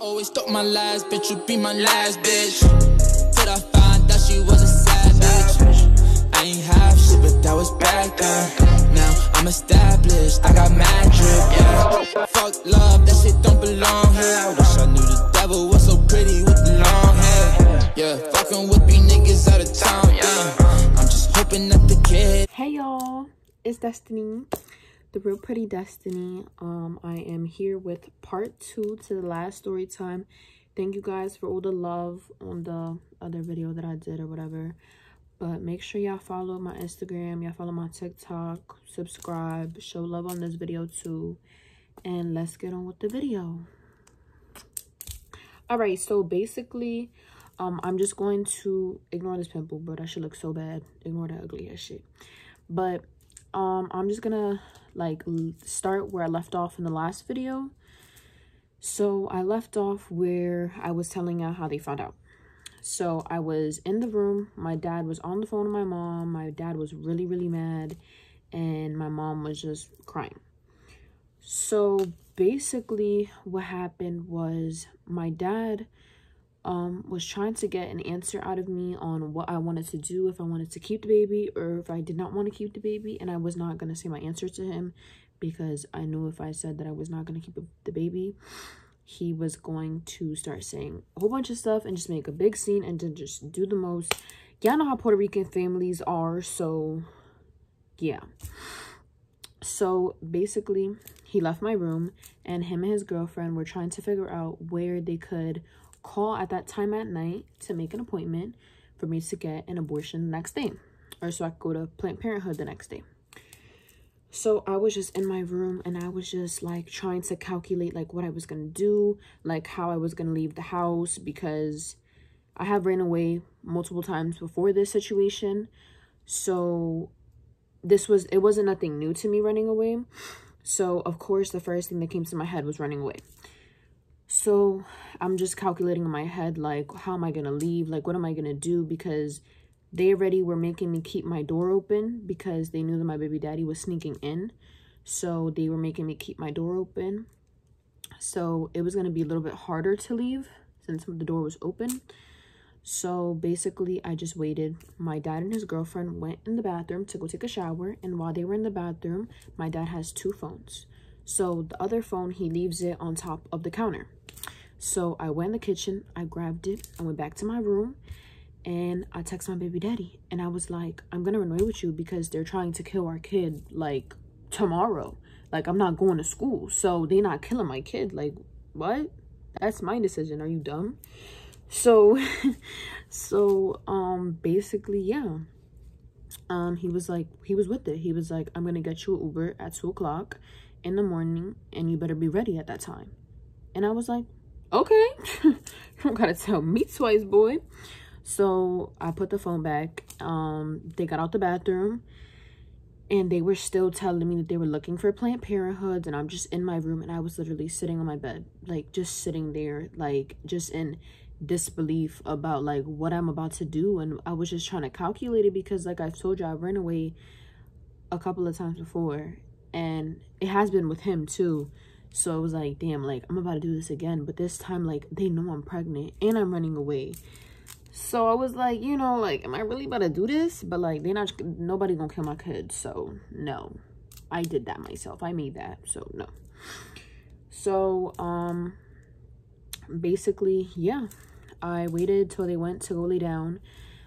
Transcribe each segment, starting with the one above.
Always thought my last bitch would be my last bitch, till I found out she was a savage. I ain't half shit, but that was back then. Now I'm established, I got mad drip, yeah. Fuck love, that shit don't belong here. I wish I knew the devil was so pretty with the long hair. Yeah, fucking with me niggas out of town, yeah. I'm just hoping that the kid. Hey y'all, it's Destiny, the real pretty Destiny. I am here with part 2 to the last story time. Thank you guys for all the love on the other video that I did or whatever. But make sure y'all follow my Instagram, y'all follow my TikTok, subscribe, show love on this video too. And let's get on with the video. Alright, so basically, I'm just going to ignore this pimple, but that shit looks so bad. Ignore that ugly ass shit. But I'm just gonna like start where I left off in the last video. So I left off where I was telling y'all how they found out. So I was in the room, my dad was on the phone with my mom, my dad was really mad, and my mom was just crying. So basically what happened was my dad was trying to get an answer out of me on what I wanted to do, if I wanted to keep the baby or if I did not want to keep the baby. And I was not going to say my answer to him because I knew if I said that I was not going to keep the baby, he was going to start saying a whole bunch of stuff and just make a big scene and to just do the most. Y'all know how Puerto Rican families are, so yeah. So basically he left my room and him and his girlfriend were trying to figure out where they could call at that time at night to make an appointment for me to get an abortion the next day, or so I could go to Planned Parenthood the next day. So I was just in my room and I was just like trying to calculate like what I was gonna do, like how I was gonna leave the house, because I have ran away multiple times before this situation. So it wasn't nothing new to me running away. So of course the first thing that came to my head was running away. So I'm just calculating in my head, like, how am I gonna leave? Like, what am I gonna do? Because they already were making me keep my door open because they knew that my baby daddy was sneaking in. So they were making me keep my door open. So it was going to be a little bit harder to leave since the door was open. So basically, I just waited. My dad and his girlfriend went in the bathroom to go take a shower. And while they were in the bathroom, my dad has 2 phones. So the other phone, he leaves it on top of the counter. So I went in the kitchen, I grabbed it, I went back to my room. And I texted my baby daddy and I was like, I'm gonna run away with you because they're trying to kill our kid like tomorrow. Like, I'm not going to school, so they're not killing my kid. Like, what? That's my decision. Are you dumb? So basically, yeah. He was with it. He was like, I'm gonna get you an Uber at 2 o'clock in the morning and you better be ready at that time. And I was like, okay. You don't gotta tell me twice, boy. So I put the phone back. They got out the bathroom and they were still telling me that they were looking for Planned Parenthood, and I'm just in my room and I was literally sitting on my bed, like just sitting there, like just in disbelief about like what I'm about to do. And I was just trying to calculate it because, like I've told you, I ran away a couple of times before and it has been with him too. So I was like, damn, like I'm about to do this again, but this time like they know I'm pregnant and I'm running away. So I was like, you know, like, am I really about to do this? But like, nobody gonna kill my kid. So no, I did that myself. I made that. So no. So, basically, yeah, I waited till they went to go lay down.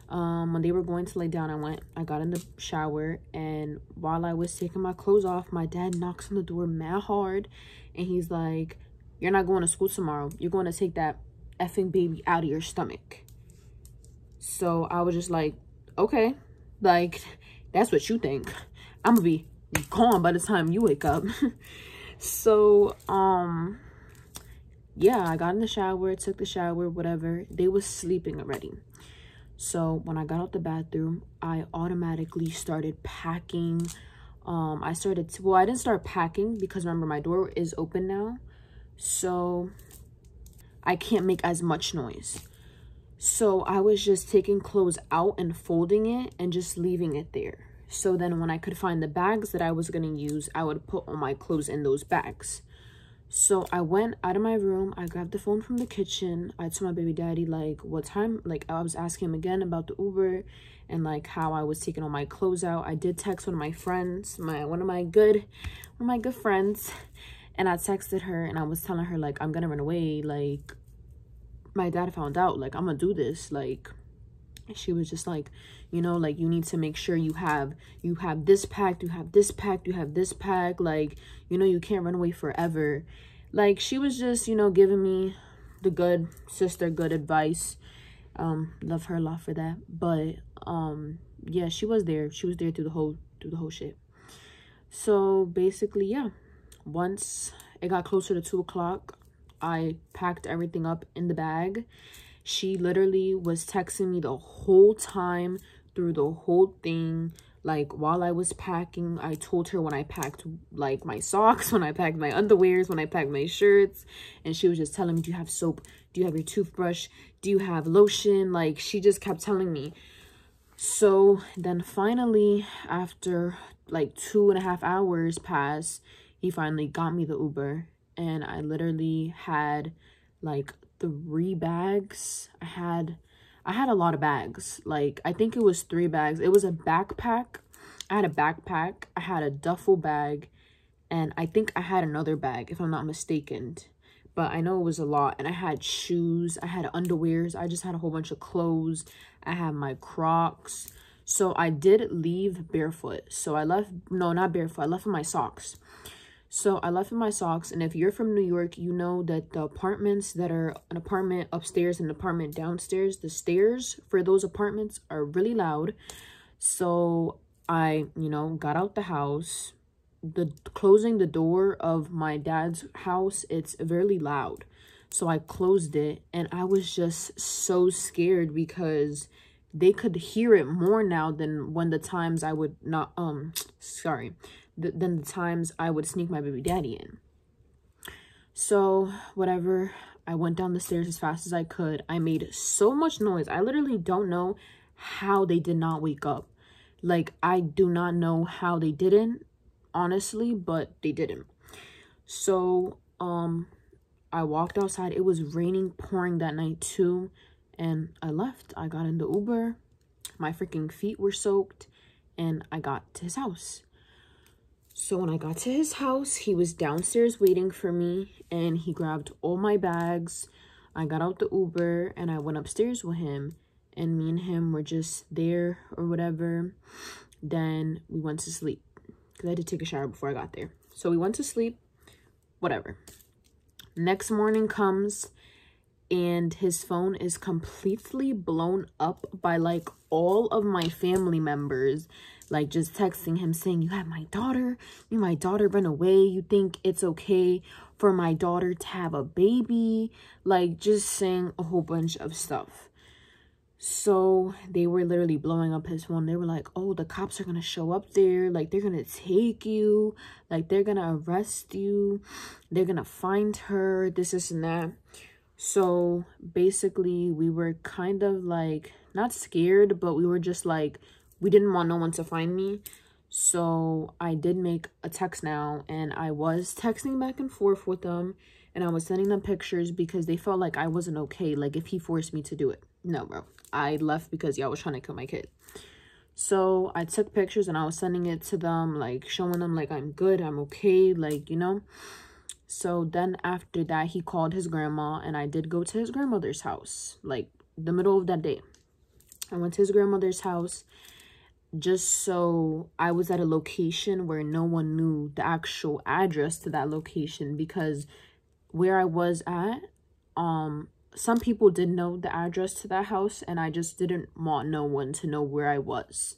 When they were going to lay down, I got in the shower, and while I was taking my clothes off, my dad knocks on the door mad hard. And he's like, you're not going to school tomorrow. You're going to take that effing baby out of your stomach. So I was just like, okay, like, that's what you think. I'm gonna be gone by the time you wake up. So, yeah, I got in the shower, took the shower, whatever. They was sleeping already. So when I got out the bathroom, I automatically started packing. I didn't start packing because remember, my door is open now. So I can't make as much noise. So I was just taking clothes out and folding it and just leaving it there. So then when I could find the bags that I was going to use, I would put all my clothes in those bags. So I went out of my room, I grabbed the phone from the kitchen. I told my baby daddy like what time, like I was asking him again about the Uber and like how I was taking all my clothes out. I did text one of my friends, one of my good friends, and I texted her and I was telling her like I'm gonna run away, like my dad found out, like I'm gonna do this. Like she was just like, you know, like you need to make sure you have this packed, you have this packed, you have this packed, like, you know, you can't run away forever. Like she was just, you know, giving me the good sister, good advice. Love her a lot for that. But yeah, she was there through the whole shit. So basically, yeah, once it got closer to 2 o'clock, I packed everything up in the bag. She literally was texting me the whole time through the whole thing. Like while I was packing, I told her when I packed like my socks, when I packed my underwears, when I packed my shirts, and she was just telling me, do you have soap? Do you have your toothbrush? Do you have lotion? Like she just kept telling me. So then finally, after like 2.5 hours passed, he finally got me the Uber, and I literally had like 3 bags. I had a lot of bags. Like I think it was 3 bags. It was a backpack. I had a backpack, I had a duffel bag, and I think I had another bag if I'm not mistaken, but I know it was a lot. And I had shoes, I had underwears, I just had a whole bunch of clothes, I had my Crocs. So I did leave barefoot. So I left, no, not barefoot, I left in my socks. So I left in my socks, and if you're from New York, you know that the apartments that are an apartment upstairs and an apartment downstairs, the stairs for those apartments are really loud. So I, you know, got out the house. Closing the door of my dad's house, it's very loud. So I closed it, and I was just so scared because they could hear it more now than when the times I would not, than the times I would sneak my baby daddy in. So whatever, I went down the stairs as fast as I could. I made so much noise. I literally don't know how they did not wake up. Like I do not know how they didn't, honestly, but they didn't. So I walked outside. It was raining, pouring that night too, and I left. I got in the Uber, my freaking feet were soaked, and I got to his house. So when I got to his house, he was downstairs waiting for me, and he grabbed all my bags. I got out the Uber, and I went upstairs with him, and me and him were just there or whatever. Then we went to sleep because I had to take a shower before I got there. So we went to sleep, whatever. Next morning comes, and his phone is completely blown up by like all of my family members, like just texting him saying, you have my daughter, my daughter ran away, you think it's okay for my daughter to have a baby, like just saying a whole bunch of stuff. So they were literally blowing up his phone. They were like, oh, the cops are gonna show up there, like they're gonna take you, like they're gonna arrest you, they're gonna find her, this and that. So basically we were kind of like not scared, but we were just like, we didn't want no one to find me. So I did make a text now, and I was texting back and forth with them, and I was sending them pictures because they felt like I wasn't okay, like if he forced me to do it. No, bro, I left because y'all was trying to kill my kid. So I took pictures and I was sending it to them, like showing them like I'm good, I'm okay, like, you know. So then after that, he called his grandma, and I did go to his grandmother's house, like the middle of that day. I went to his grandmother's house just so I was at a location where no one knew the actual address to that location, because where I was at, some people did know the address to that house, and I just didn't want no one to know where I was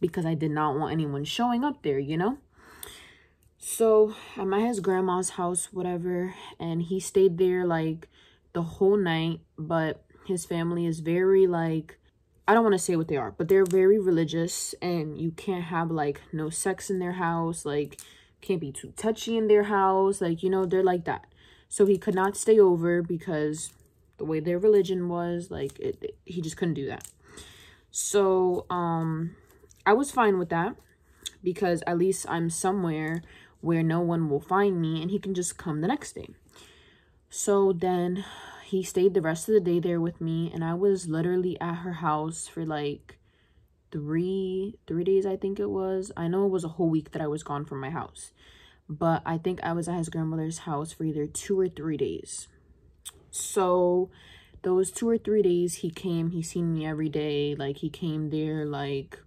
because I did not want anyone showing up there, you know. So I'm at his grandma's house, whatever, and he stayed there like the whole night. But his family is very like, I don't want to say what they are, but they're very religious, and you can't have like no sex in their house, like can't be too touchy in their house, like, you know, they're like that. So he could not stay over because the way their religion was, like he just couldn't do that. So I was fine with that because at least I'm somewhere where no one will find me, and he can just come the next day. So then he stayed the rest of the day there with me, and I was literally at her house for like three days, I think it was. I know it was a whole week that I was gone from my house, but I think I was at his grandmother's house for either 2 or 3 days. So those 2 or 3 days he came, he seen me every day. Like, he came there, like,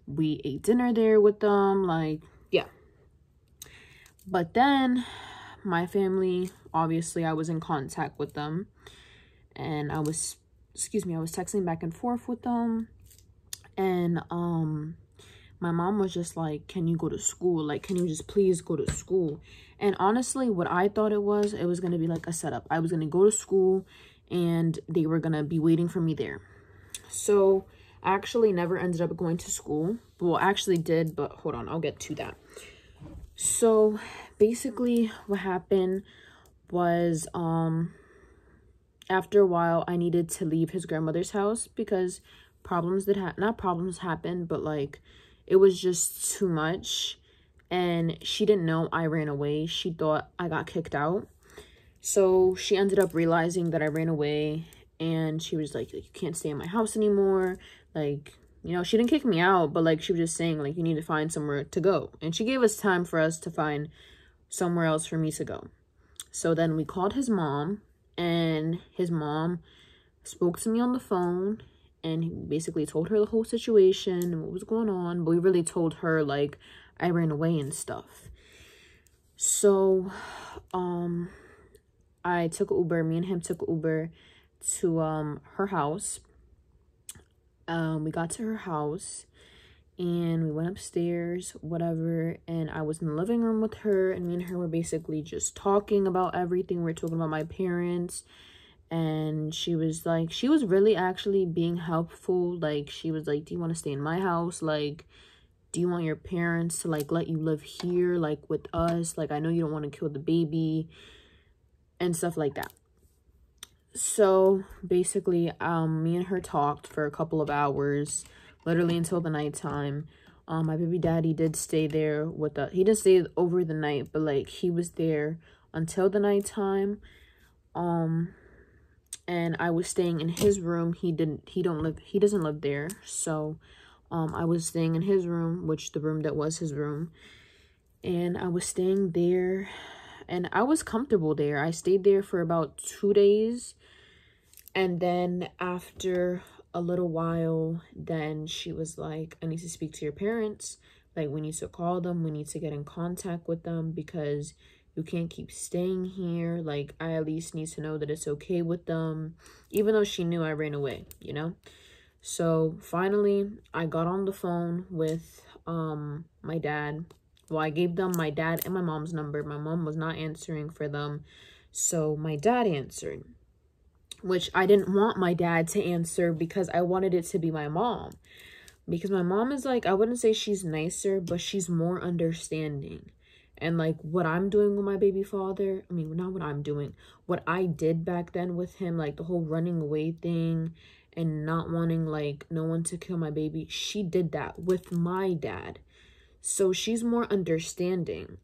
we ate dinner there with them, like, yeah. But then my family, obviously I was in contact with them, and I was texting back and forth with them. And my mom was just like, can you go to school? Like, can you just please go to school? And honestly, what I thought it was going to be like a setup. I was going to go to school and they were going to be waiting for me there. So I actually never ended up going to school. Well, I actually did, but hold on, I'll get to that. So basically what happened was, after a while, I needed to leave his grandmother's house because not problems happened, but like, it was just too much. And she didn't know I ran away. She thought I got kicked out. So she ended up realizing that I ran away, and she was like, you can't stay in my house anymore. Like, you know, she didn't kick me out, but like, she was just saying, like, you need to find somewhere to go. And she gave us time for us to find somewhere else for me to go. So then we called his mom, and his mom spoke to me on the phone, and he basically told her the whole situation and what was going on. But we really told her, like, I ran away and stuff. So I took Uber. Me and him took Uber to her house. We got to her house and we went upstairs, whatever, and I was in the living room with her, and me and her were basically just talking about everything. We were talking about my parents, and she was like, she was really actually being helpful. Like, she was like, do you want to stay in my house? Like, do you want your parents to like let you live here, like, with us? Like, I know you don't want to kill the baby and stuff like that. So basically, me and her talked for a couple of hours, literally until the nighttime. My baby daddy did stay there with us. He didn't stay over the night, but like, he was there until the nighttime. And I was staying in his room. He doesn't live there. So I was staying in his room, which the room that was his room. And I was staying there, and I was comfortable there. I stayed there for about 2 days. And then after a little while, then she was like, I need to speak to your parents. Like, we need to call them. We need to get in contact with them because you can't keep staying here. Like, I at least need to know that it's okay with them, even though she knew I ran away, you know? So finally, I got on the phone with my dad. Well, I gave them my dad and my mom's number. My mom was not answering for them, so my dad answered, which I didn't want my dad to answer because I wanted it to be my mom. Because my mom is like, I wouldn't say she's nicer, but she's more understanding. And like, what I'm doing with my baby father, I mean, not what I'm doing, what I did back then with him, like the whole running away thing and not wanting like no one to kill my baby, she did that with my dad. So she's more understanding.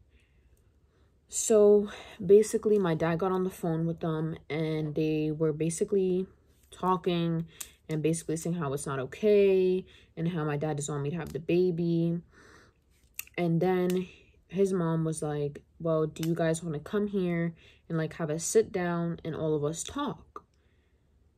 So basically, my dad got on the phone with them, and they were basically talking and basically saying how it's not okay and how my dad doesn't want me to have the baby. And then his mom was like, well, do you guys want to come here and like have a sit down and all of us talk?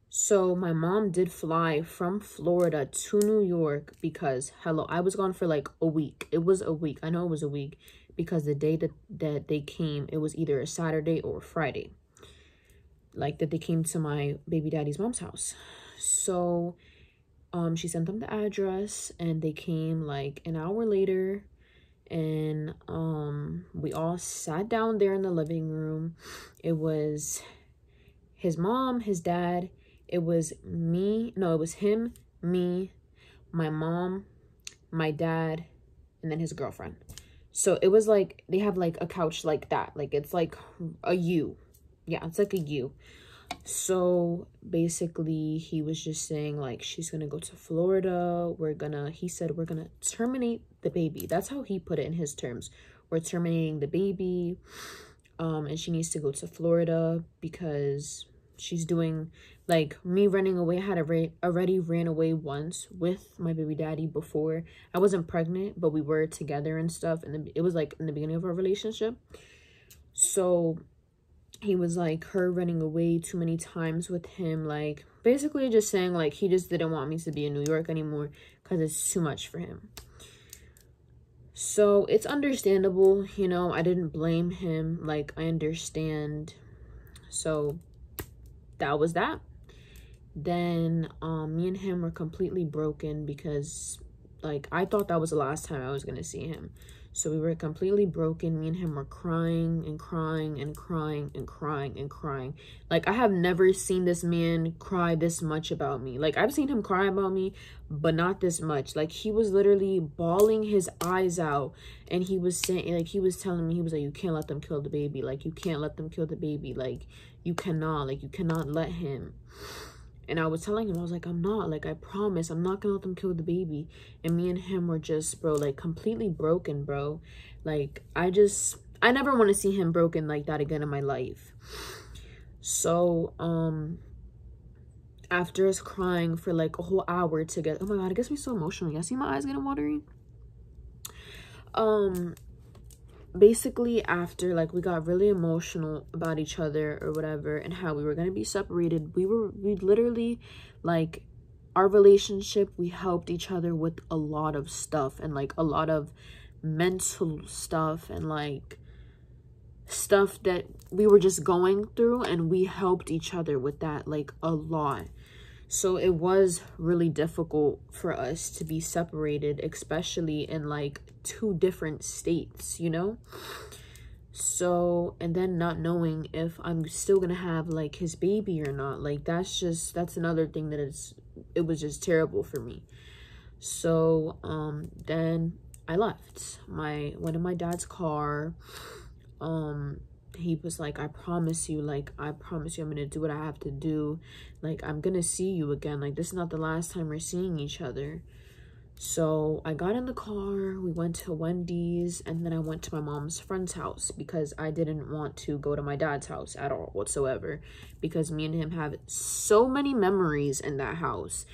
So my mom did fly from Florida to New York because, hello, I was gone for like a week. It was a week. I know it was a week because the day that they came, it was either a Saturday or a Friday. Like, that they came to my baby daddy's mom's house. So she sent them the address, and they came like an hour later, and we all sat down there in the living room. It was his mom, his dad, it was me, no, it was him, me, my mom, my dad, and then his girlfriend. So it was like, they have like a couch like that, like it's like a U. Yeah, it's like a U. So basically, he was just saying like, she's gonna go to Florida, he said we're gonna terminate the baby. That's how he put it in his terms. We're terminating the baby. and she needs to go to Florida because she's doing, like, me running away. I had already ran away once with my baby daddy before. I wasn't pregnant, but we were together and stuff, and it was like in the beginning of our relationship. So he was like, her running away too many times with him, like basically just saying like he just didn't want me to be in New York anymore because it's too much for him. So it's understandable, you know, I didn't blame him, like I understand. So that was that. Then me and him were completely broken because like I thought that was the last time I was gonna see him. So we were completely broken. Me and him were crying and crying and crying and crying and crying. Like, I have never seen this man cry this much about me. Like, I've seen him cry about me, but not this much. Like, he was literally bawling his eyes out. And he was saying, like, he was telling me, he was like, you can't let them kill the baby. Like, you can't let them kill the baby. Like, you cannot. Like, you cannot let him. And I was telling him, I was like, I'm not. Like, I promise, I'm not gonna let them kill the baby. And me and him were just, bro, like, completely broken, bro. Like, I never want to see him broken like that again in my life. So, after us crying for, like, a whole hour together. Oh, my God, it gets me so emotional. Y'all see my eyes getting watery? Basically, after, like, we got really emotional about each other or whatever and how we were gonna be separated, we literally, like, our relationship, we helped each other with a lot of stuff and, like, a lot of mental stuff and, like, stuff that we were just going through, and we helped each other with that, like, a lot. So it was really difficult for us to be separated, especially in like 2 different states, you know? So, and then not knowing if I'm still gonna have like his baby or not, like that's another thing that it was just terrible for me. So, then I left. Went in my dad's car. He was like, I promise you, I'm gonna do what I have to do. Like, I'm gonna see you again. Like, this is not the last time we're seeing each other. So I got in the car, we went to Wendy's, and then I went to my mom's friend's house because I didn't want to go to my dad's house at all whatsoever, because me and him have so many memories in that house.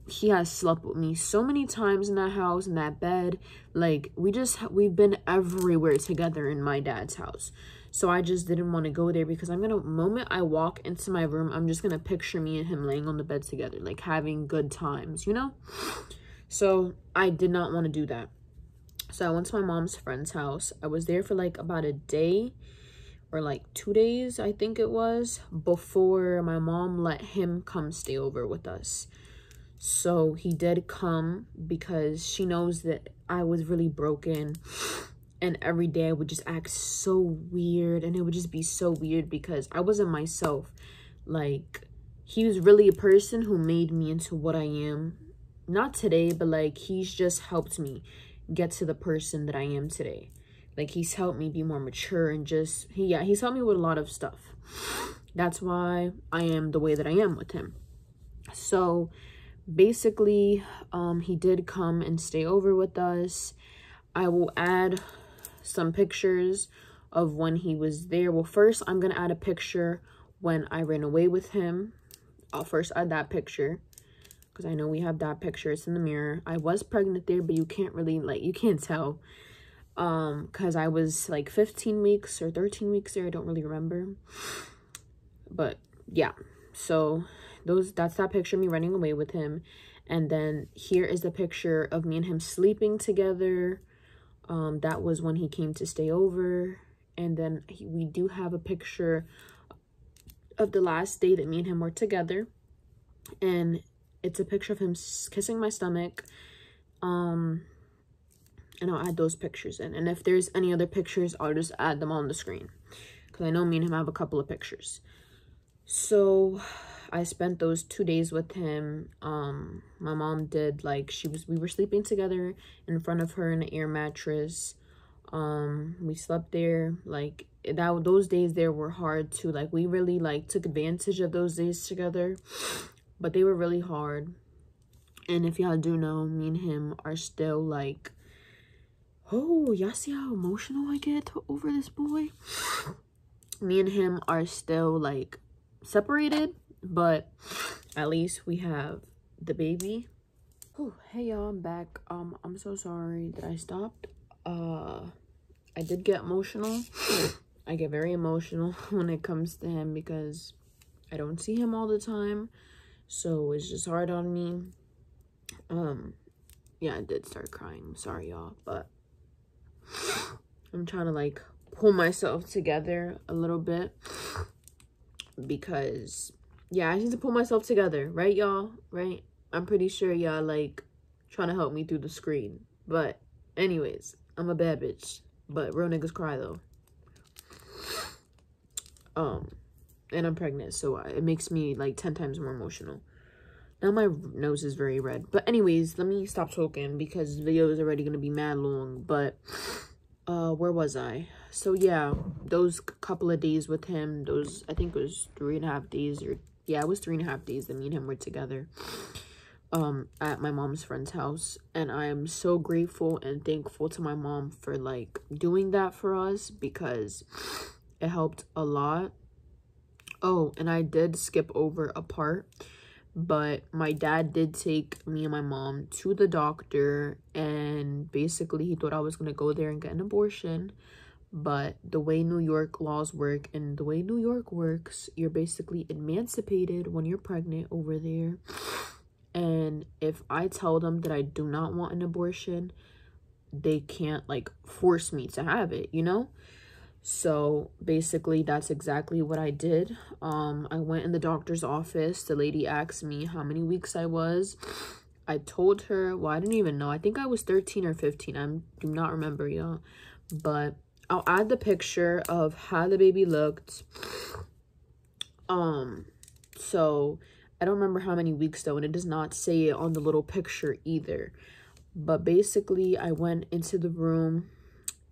He has slept with me so many times in that house, in that bed. Like, we've been everywhere together in my dad's house. So I just didn't want to go there because moment I walk into my room, I'm just gonna picture me and him laying on the bed together, like having good times, you know? So I did not want to do that. So I went to my mom's friend's house. I was there for like about a day or like 2 days, I think it was, before my mom let him come stay over with us. So he did come because she knows that I was really broken. And every day I would just act so weird. And it would just be so weird because I wasn't myself. Like, he was really a person who made me into what I am. Not today, but like, he's just helped me get to the person that I am today. Like, he's helped me be more mature and just, he's helped me with a lot of stuff. That's why I am the way that I am with him. So basically, he did come and stay over with us. I will add some pictures of when he was there. Well, first I'm gonna add a picture when I ran away with him. I'll first add that picture because I know we have that picture. It's in the mirror. I was pregnant there, but you can't really, like, you can't tell because I was like 15 weeks or 13 weeks there. I don't really remember, but yeah. So that's that picture of me running away with him. And then here is the picture of me and him sleeping together. That was when he came to stay over. And then we do have a picture of the last day that me and him were together. And it's a picture of him kissing my stomach. And I'll add those pictures in. And if there's any other pictures, I'll just add them on the screen. Because I know me and him have a couple of pictures. So I spent those 2 days with him. My mom did, like, we were sleeping together in front of her in an air mattress. We slept there. Like, those days there were hard too. Like, we really, like, took advantage of those days together, but they were really hard. And if y'all do know, me and him are still, like, oh, y'all see how emotional I get over this boy? me and him are still like separated, but at least we have the baby. Whew. Hey y'all, I'm back. I'm so sorry that I stopped. I did get emotional. I get very emotional when it comes to him because I don't see him all the time, so it's just hard on me. Yeah, I did start crying. I'm sorry y'all, but I'm trying to like pull myself together a little bit because yeah, I need to pull myself together, right y'all? Right? I'm pretty sure y'all like trying to help me through the screen, but anyways, I'm a bad bitch, but real niggas cry though. And I'm pregnant, so it makes me like 10 times more emotional. Now my nose is very red, but anyways, let me stop talking because the video is already gonna be mad long. But where was I? So yeah, those couple of days with him, those, I think it was 3.5 days, or yeah, it was 3.5 days that me and him were together at my mom's friend's house, and I am so grateful and thankful to my mom for like doing that for us because it helped a lot. Oh, and I did skip over a part, but my dad did take me and my mom to the doctor, and basically he thought I was going to go there and get an abortion. But the way New York laws work and the way New York works, you're basically emancipated when you're pregnant over there. And if I tell them that I do not want an abortion, they can't like force me to have it, you know? So basically that's exactly what I did. I went in the doctor's office. The lady asked me how many weeks I was. I told her, well, I didn't even know. I think I was 13 or 15. I do not remember, y'all. But I'll add the picture of how the baby looked. So I don't remember how many weeks though, and it does not say it on the little picture either. But basically I went into the room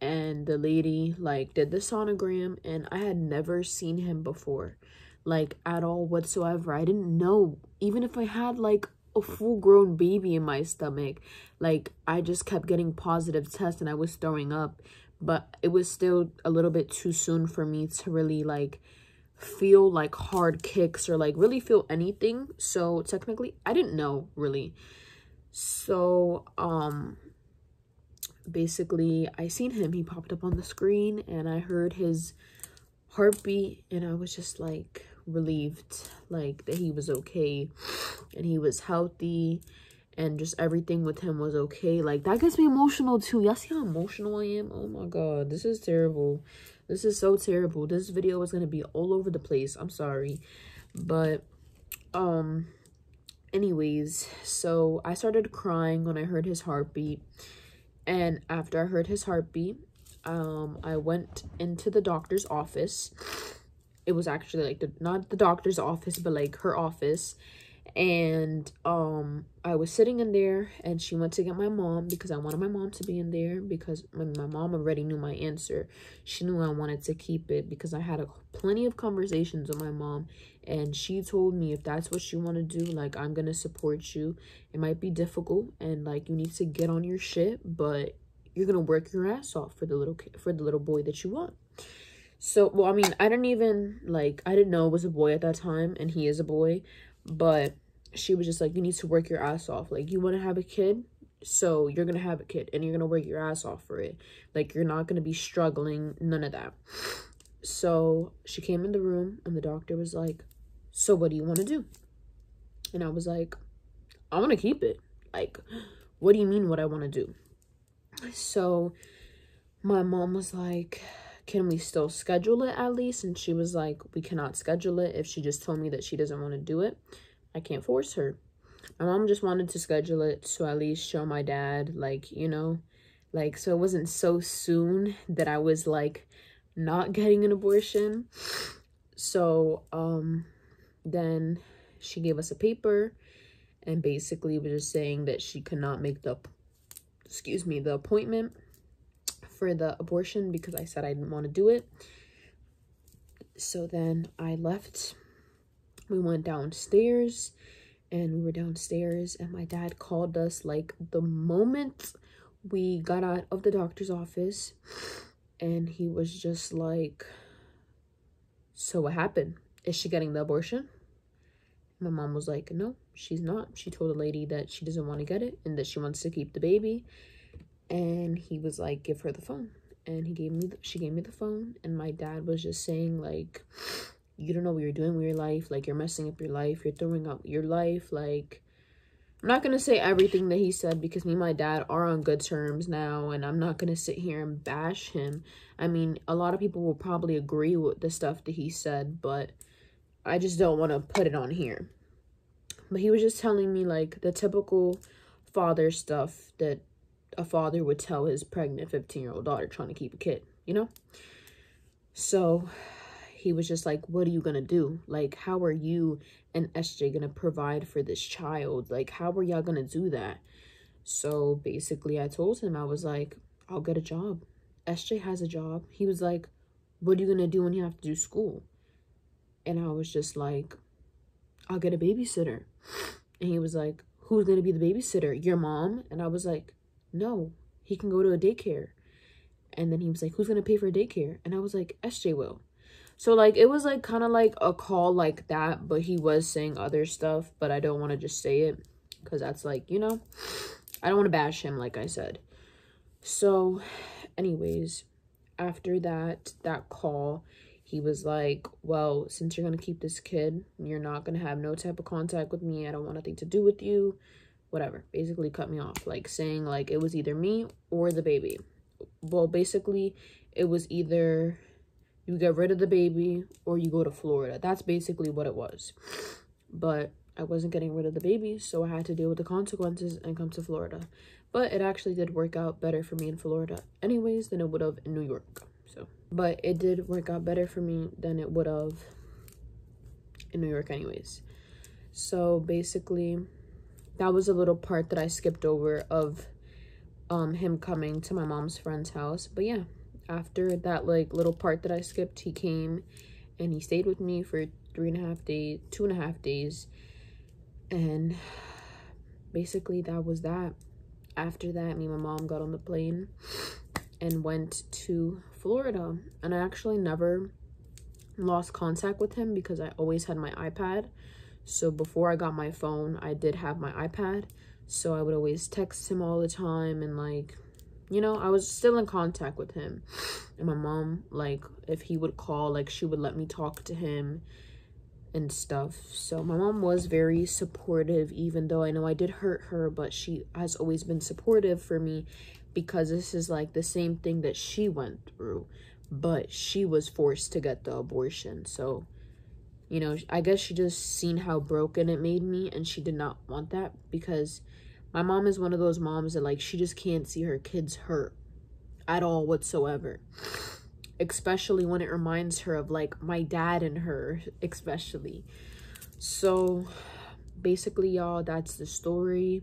and the lady like did the sonogram, and I had never seen him before, like at all whatsoever. I didn't know, even if I had like a full-grown baby in my stomach, like I just kept getting positive tests and I was throwing up, but it was still a little bit too soon for me to really like feel like hard kicks or like really feel anything. So technically I didn't know really. So basically I seen him, he popped up on the screen, and I heard his heartbeat, and I was just like relieved like that he was okay and he was healthy and just everything with him was okay. Like that gets me emotional too. Y'all see how emotional I am? Oh my god, this is terrible. This is so terrible. This video is gonna be all over the place. I'm sorry, but anyways, so I started crying when I heard his heartbeat. And after I heard his heartbeat, I went into the doctor's office. It was actually like not the doctor's office, but like her office. And I was sitting in there, and she went to get my mom because I wanted my mom to be in there because my mom already knew my answer. She knew I wanted to keep it because I had plenty of conversations with my mom, and she told me if that's what you want to do, like I'm gonna support you. It might be difficult and like you need to get on your shit, but you're gonna work your ass off for the little boy that you want. So, well, I mean, I didn't know it was a boy at that time, and he is a boy, but she was just like, you need to work your ass off. Like, you want to have a kid, so you're going to have a kid, and you're going to work your ass off for it. Like, you're not going to be struggling, none of that. So she came in the room, and the doctor was like, so what do you want to do? And I was like, I want to keep it. Like, what do you mean what I want to do? So my mom was like, can we still schedule it at least? And she was like, we cannot schedule it if she just told me that she doesn't want to do it. I can't force her. My mom just wanted to schedule it to at least show my dad, like, you know, like, so it wasn't so soon that I was like not getting an abortion. So then she gave us a paper and basically was just saying that she could not make the appointment for the abortion because I said I didn't want to do it. So then I left. We went downstairs, and we were downstairs, and my dad called us like the moment we got out of the doctor's office, and he was just like, So what happened? Is she getting the abortion? My mom was like, no, she's not. She told the lady that she doesn't want to get it and that she wants to keep the baby. And he was like, give her the phone. And she gave me the phone. And my dad was just saying, like, you don't know what you're doing with your life. Like, you're messing up your life. You're throwing out your life. Like, I'm not going to say everything that he said because me and my dad are on good terms now. And I'm not going to sit here and bash him. I mean, a lot of people will probably agree with the stuff that he said, but I just don't want to put it on here. But he was just telling me, like, the typical father stuff that a father would tell his pregnant 15-year-old daughter trying to keep a kid, you know? So he was just like, what are you going to do? Like, how are you and SJ going to provide for this child? Like, how are y'all going to do that? So basically I told him, I was like, I'll get a job. SJ has a job. He was like, what are you going to do when you have to do school? And I was just like, I'll get a babysitter. And he was like, who's going to be the babysitter? Your mom? And I was like, no, he can go to a daycare. And then he was like, who's going to pay for daycare? And I was like, SJ will. So, like, it was, like, kind of like a call like that. But he was saying other stuff. But I don't want to just say it. Because that's, like, you know, I don't want to bash him, like I said. So, anyways, after that call, he was like, well, since you're going to keep this kid, you're not going to have no type of contact with me. I don't want nothing to do with you. Whatever. Basically cut me off. Like, saying, like, it was either me or the baby. Well, basically, it was either you get rid of the baby or you go to Florida. That's basically what it was. But I wasn't getting rid of the baby, so I had to deal with the consequences and come to Florida. But it actually did work out better for me in Florida anyways than it would have in New York. So, but it did work out better for me than it would have in New York anyways. So basically, that was a little part that I skipped over of him coming to my mom's friend's house. But yeah, after that, like, little part that I skipped, he came and he stayed with me for 2.5 days. And basically that was that. After that, me and my mom got on the plane and went to Florida. And I actually never lost contact with him because I always had my iPad. So before I got my phone, I did have my iPad. So I would always text him all the time. And, like, you know, I was still in contact with him. And my mom, like, if he would call, like, she would let me talk to him and stuff. So my mom was very supportive, even though I know I did hurt her, but she has always been supportive for me because this is, like, the same thing that she went through, but she was forced to get the abortion. So, you know, I guess she just seen how broken it made me, and she did not want that, because my mom is one of those moms that, like, she just can't see her kids hurt at all whatsoever. Especially when it reminds her of, like, my dad and her, especially. So basically, y'all, that's the story.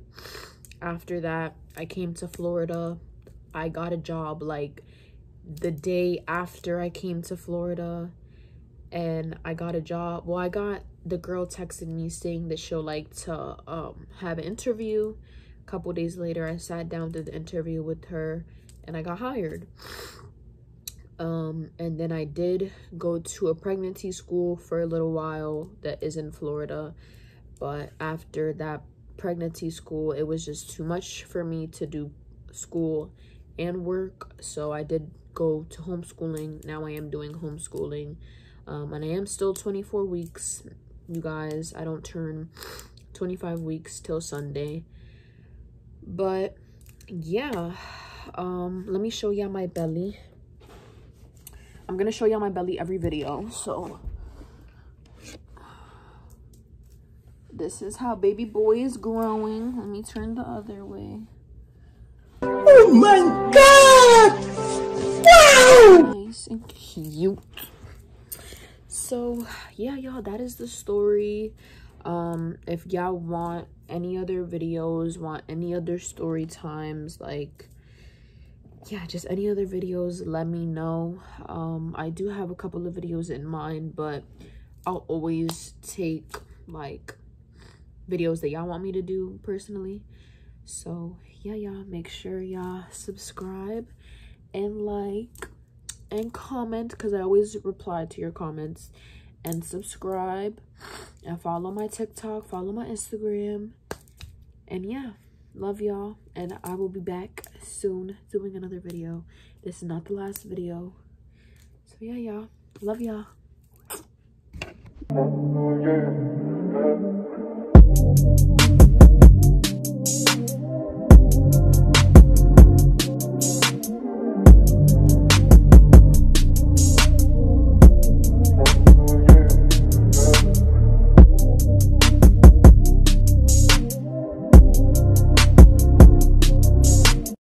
After that, I came to Florida. I got a job, like, the day after I came to Florida. And I got a job. Well, I got the girl texted me saying that she'll like to have an interview. A couple days later, I sat down to the interview with her and I got hired. And then I did go to a pregnancy school for a little while that is in Florida. But after that pregnancy school, it was just too much for me to do school and work. So I did go to homeschooling. Now I am doing homeschooling. And I am still 24 weeks, you guys. I don't turn 25 weeks till Sunday. But yeah, let me show y'all my belly. I'm gonna show y'all my belly every video. So this is how baby boy is growing. Let me turn the other way. Oh my god! Wow! Nice and cute. So yeah, y'all, that is the story. If y'all want any other videos, want any other story times, like, yeah, just any other videos, let me know. I do have a couple of videos in mind, but I'll always take, like, videos that y'all want me to do personally. So yeah, y'all, make sure y'all subscribe and like and comment, because I always reply to your comments, and subscribe and follow my TikTok, follow my Instagram. And yeah, love y'all, and I will be back soon doing another video. This is not the last video. So yeah, y'all, love y'all.